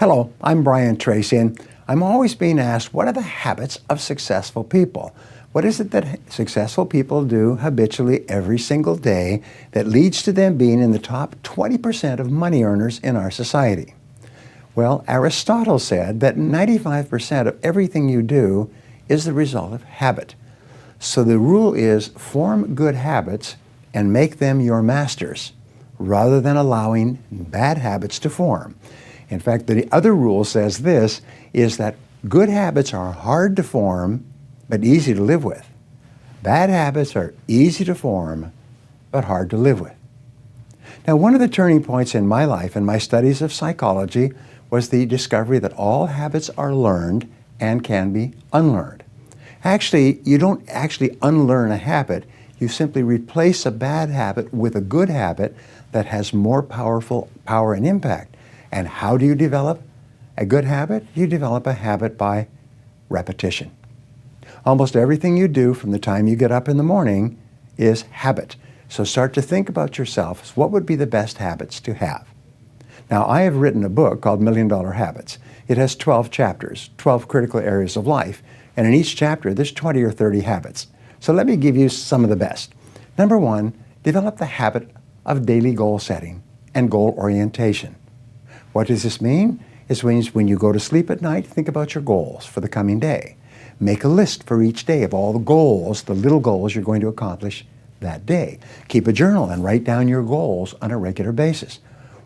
Hello, I'm Tracy, and I'm always being asked, what are the habits of successful people? What is it that successful people do habitually every single day that leads to them being in the top 20% of money earners in our society? Well, Aristotle said that 95% of everything you do is the result of habit. So the rule is form good habits and make them your masters, rather than allowing bad habits to form. In fact, the other rule says this, is that good habits are hard to form, but easy to live with. Bad habits are easy to form, but hard to live with. Now, one of the turning points in my life and my studies of psychology was the discovery that all habits are learned and can be unlearned. Actually, you don't actually unlearn a habit. You simply replace a bad habit with a good habit that has more power and impact. And how do you develop a good habit? You develop a habit by repetition. Almost everything you do from the time you get up in the morning is habit. So start to think about yourself. What would be the best habits to have? Now, I have written a book called $1 Million Habits. It has 12 chapters, 12 critical areas of life. And in each chapter, there's 20 or 30 habits. So let me give you some of the best. Number one, develop the habit of daily goal setting and goal orientation. What does this mean? It means when you go to sleep at night, think about your goals for the coming day. Make a list for each day of all the goals, the little goals you're going to accomplish that day. Keep a journal and write down your goals on a regular basis.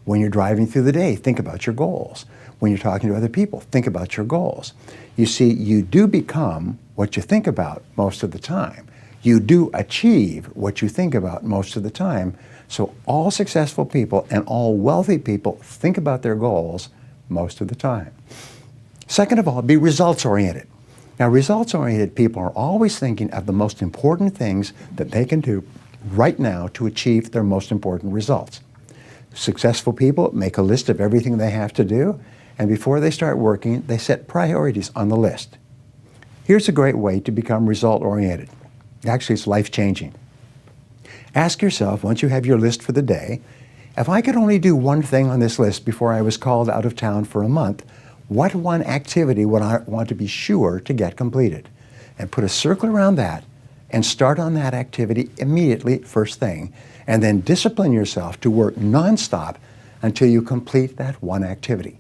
When you're driving through the day, think about your goals. When you're talking to other people, think about your goals. You see, you do become what you think about most of the time. You do achieve what you think about most of the time. So all successful people and all wealthy people think about their goals most of the time. Second of all, be results-oriented. Now, results-oriented people are always thinking of the most important things that they can do right now to achieve their most important results. Successful people make a list of everything they have to do, and before they start working, they set priorities on the list. Here's a great way to become result-oriented. Actually, it's life-changing. Ask yourself, once you have your list for the day, if I could only do one thing on this list before I was called out of town for a month, what one activity would I want to be sure to get completed? And put a circle around that and start on that activity immediately, first thing, and then discipline yourself to work nonstop until you complete that one activity.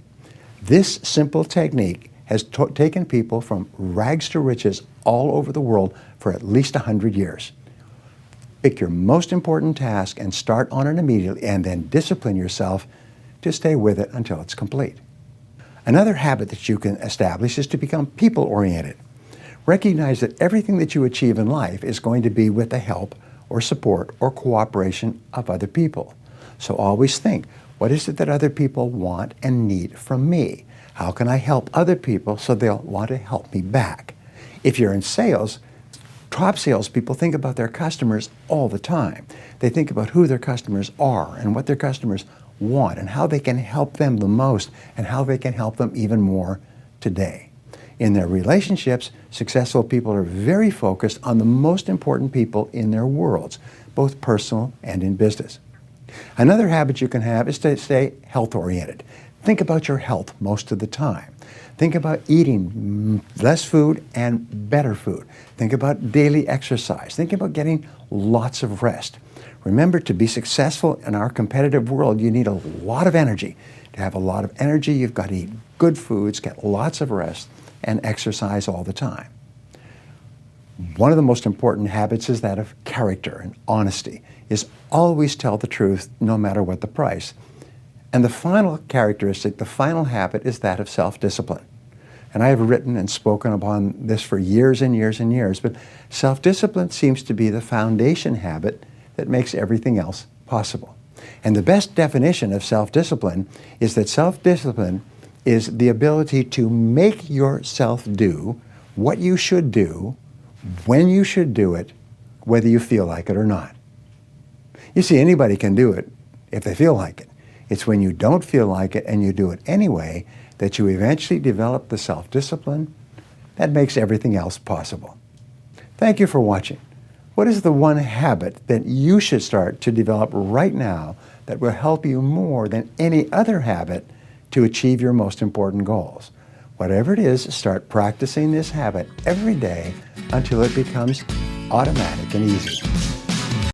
This simple technique has taken people from rags to riches all over the world for at least 100 years. Pick your most important task and start on it immediately, and then discipline yourself to stay with it until it's complete. Another habit that you can establish is to become people-oriented. Recognize that everything that you achieve in life is going to be with the help or support or cooperation of other people. So always think, what is it that other people want and need from me? How can I help other people so they'll want to help me back? If you're in sales, top salespeople think about their customers all the time. They think about who their customers are and what their customers want and how they can help them the most and how they can help them even more today. In their relationships, successful people are very focused on the most important people in their worlds, both personal and in business. Another habit you can have is to stay health-oriented. Think about your health most of the time. Think about eating less food and better food. Think about daily exercise. Think about getting lots of rest. Remember, to be successful in our competitive world, you need a lot of energy. To have a lot of energy, you've got to eat good foods, get lots of rest, and exercise all the time. One of the most important habits is that of character and honesty, is always tell the truth no matter what the price. And the final characteristic, the final habit, is that of self-discipline. And I have written and spoken upon this for years and years and years, but self-discipline seems to be the foundation habit that makes everything else possible. And the best definition of self-discipline is that self-discipline is the ability to make yourself do what you should do, when you should do it, whether you feel like it or not. You see, anybody can do it if they feel like it. It's when you don't feel like it and you do it anyway that you eventually develop the self-discipline that makes everything else possible. Thank you for watching. What is the one habit that you should start to develop right now that will help you more than any other habit to achieve your most important goals. Whatever it is, start practicing this habit every day until it becomes automatic and easy.